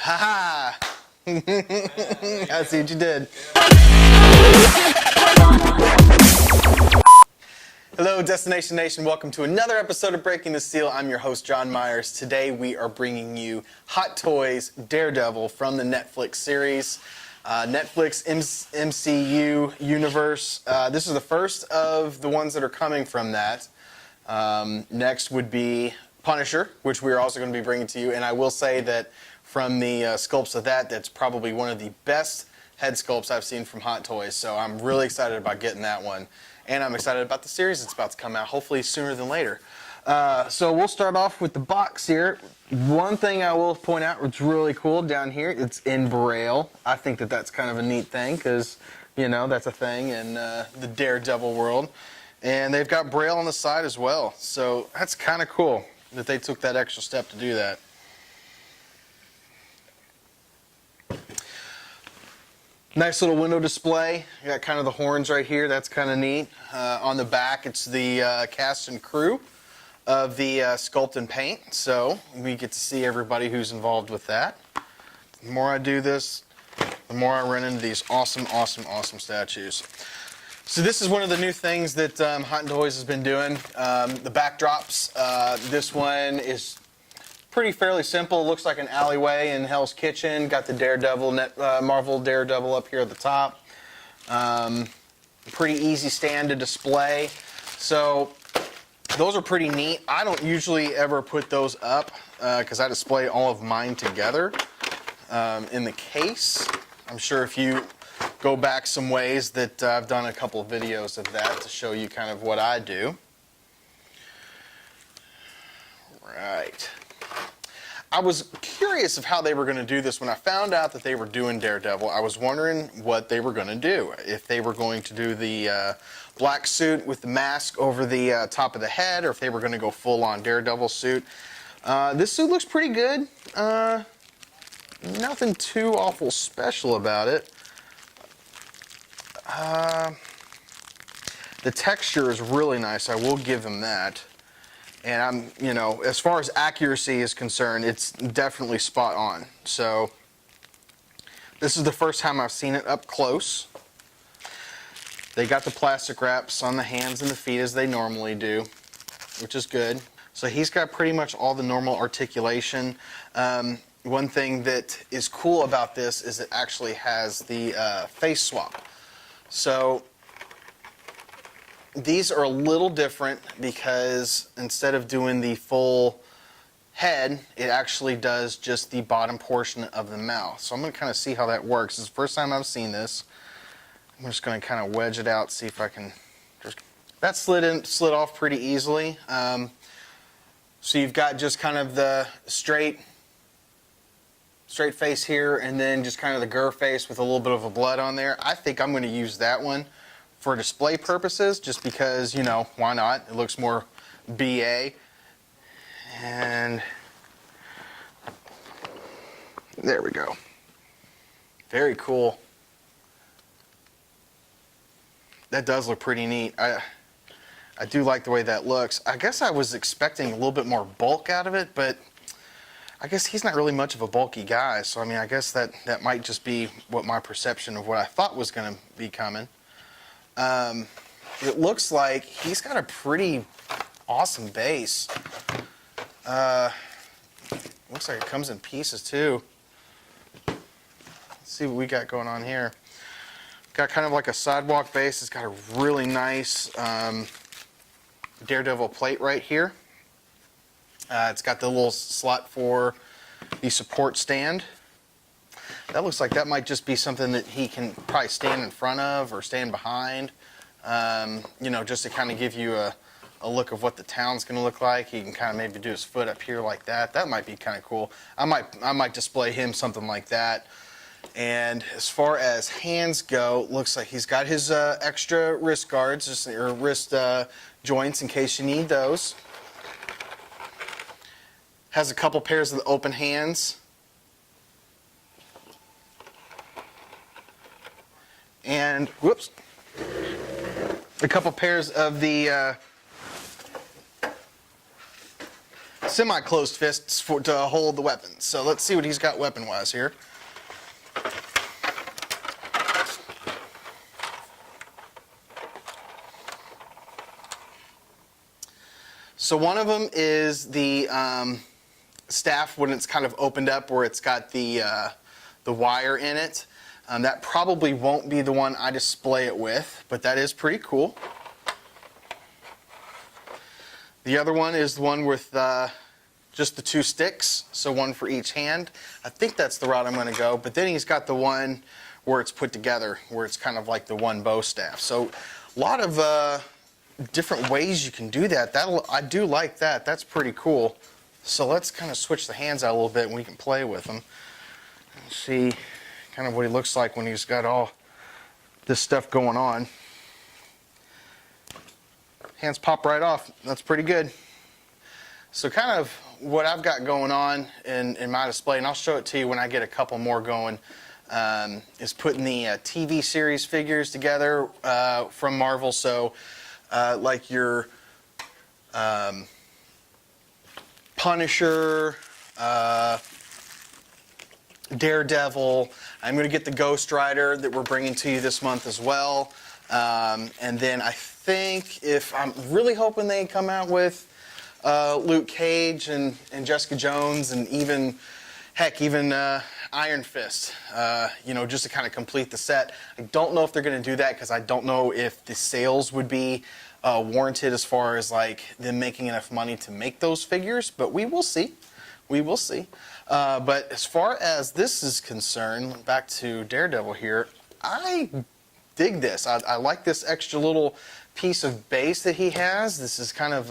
Ha ha! I see what you did. Hello, Destination Nation. Welcome to another episode of Breaking the Seal. I'm your host, John Myers. Today we are bringing you Hot Toys Daredevil from the Netflix series. Netflix MCU universe. This is the first of the ones that are coming from that. Next would be Punisher, which we're also going to be bringing to you. And I will say that from the sculpts of that, that's probably one of the best head sculpts I've seen from Hot Toys. So I'm really excited about getting that one. And I'm excited about the series that's about to come out, hopefully sooner than later. So we'll start off with the box here. One thing I will point out what's really cool down here, it's in Braille. I think that that's kind of a neat thing because, you know, that's a thing in the Daredevil world. And they've got Braille on the side as well. So that's kind of cool that they took that extra step to do that. Nice little window display. You got kind of the horns right here. That's kind of neat. On the back, it's the cast and crew of the sculpt and paint. So we get to see everybody who's involved with that. The more I do this, the more I run into these awesome statues. So this is one of the new things that Hot Toys has been doing. The backdrops. This one is fairly simple. Looks like an alleyway in Hell's Kitchen. Got the Daredevil, Marvel Daredevil up here at the top. Pretty easy stand to display. So those are pretty neat. I don't usually ever put those up because I display all of mine together in the case. I'm sure if you go back some ways that I've done a couple of videos of that to show you kind of what I do. Right. I was curious of how they were going to do this. When I found out that they were doing Daredevil, I was wondering what they were going to do. If they were going to do the black suit with the mask over the top of the head, or if they were going to go full-on Daredevil suit. This suit looks pretty good. Nothing too awful special about it. The texture is really nice. I will give them that. And you know, as far as accuracy is concerned, it's definitely spot on. So this is the first time I've seen it up close. They got the plastic wraps on the hands and the feet as they normally do, which is good. So he's got pretty much all the normal articulation. One thing that is cool about this is it actually has the face swap. So these are a little different because instead of doing the full head, it actually does just the bottom portion of the mouth. So I'm going to kind of see how that works. It's the first time I've seen this. I'm just going to kind of wedge it out, see if I can. That slid off pretty easily. So you've got just kind of the straight face here, and then just kind of the gur face with a little bit of a blood on there. I think I'm going to use that one for display purposes, just because, you know, why not? It looks more BA. And there we go. Very cool. That does look pretty neat. I do like the way that looks. I guess I was expecting a little bit more bulk out of it, but I guess he's not really much of a bulky guy. So, I mean, I guess that might just be what my perception of what I thought was going to be coming. It looks like he's got a pretty awesome base. Looks like it comes in pieces too. Let's see what we got going on here. Got kind of like a sidewalk base. It's got a really nice Daredevil plate right here. It's got the little slot for the support stand. That looks like that might just be something that he can probably stand in front of or stand behind, you know, just to kind of give you a look of what the town's going to look like. He can kind of maybe do his foot up here like that. That might be kind of cool. I might display him something like that. And as far as hands go, looks like he's got his extra wrist guards, or wrist joints in case you need those. Has a couple pairs of the open hands. And, whoops, a couple pairs of the semi-closed fists to hold the weapons. So let's see what he's got weapon-wise here. So one of them is the staff when it's kind of opened up, where it's got the wire in it. That probably won't be the one I display it with, but that is pretty cool. The other one is the one with just the 2 sticks, so one for each hand. I think that's the route I'm going to go, but then he's got the one where it's put together, where it's kind of like the one bow staff. So a lot of different ways you can do that. I do like that. That's pretty cool. So let's kind of switch the hands out a little bit and we can play with them and see kind of what he looks like when he's got all this stuff going on. Hands pop right off. That's pretty good. So kind of what I've got going on in my display, and I'll show it to you when I get a couple more going, is putting the TV series figures together from Marvel. So like your Punisher, Daredevil. I'm going to get the Ghost Rider that we're bringing to you this month as well. And then I think, if I'm really hoping they come out with Luke Cage and Jessica Jones, and even, heck, even Iron Fist, you know, just to kind of complete the set. I don't know if they're going to do that, because I don't know if the sales would be warranted as far as like them making enough money to make those figures, but we will see. We will see. But as far as this is concerned, back to Daredevil here, I dig this. I like this extra little piece of base that he has. This is kind of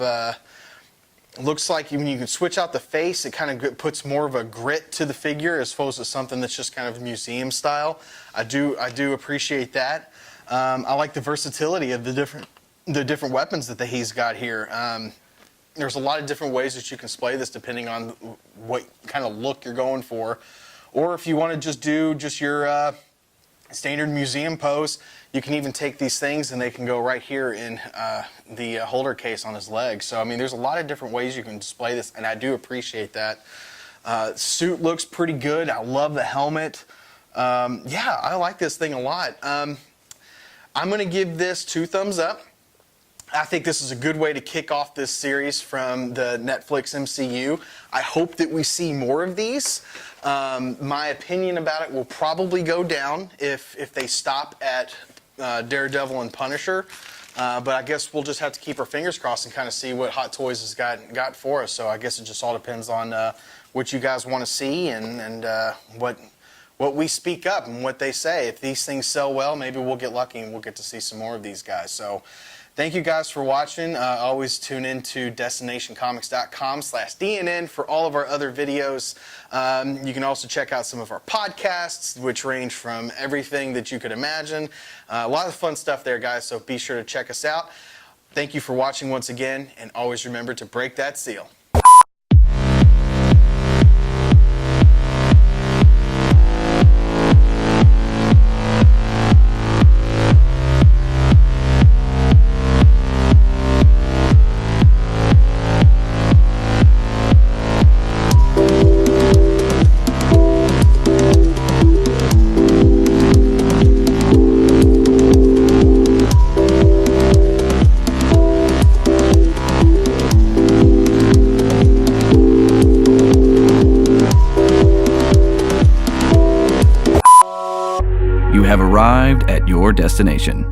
looks like when you can switch out the face, it kind of puts more of a grit to the figure as opposed to something that's just kind of museum style. I do appreciate that. I like the versatility of the different weapons that he's got here. There's a lot of different ways that you can display this depending on what kind of look you're going for. Or if you want to just do your standard museum pose, you can even take these things and they can go right here in the holder case on his leg. So I mean, there's a lot of different ways you can display this, and I do appreciate that. Suit looks pretty good. I love the helmet. Yeah, I like this thing a lot. I'm going to give this 2 thumbs up. I think this is a good way to kick off this series from the Netflix MCU. I hope that we see more of these. My opinion about it will probably go down if they stop at Daredevil and Punisher. But I guess we'll just have to keep our fingers crossed and kind of see what Hot Toys has got for us. So I guess it just all depends on what you guys want to see and what we speak up and what they say. If these things sell well, maybe we'll get lucky and we'll get to see some more of these guys. So thank you guys for watching. Always tune in to destinationcomics.com/DNN for all of our other videos. You can also check out some of our podcasts, which range from everything that you could imagine. A lot of fun stuff there, guys, so be sure to check us out. Thank you for watching once again, and always remember to break that seal. You have arrived at your destination.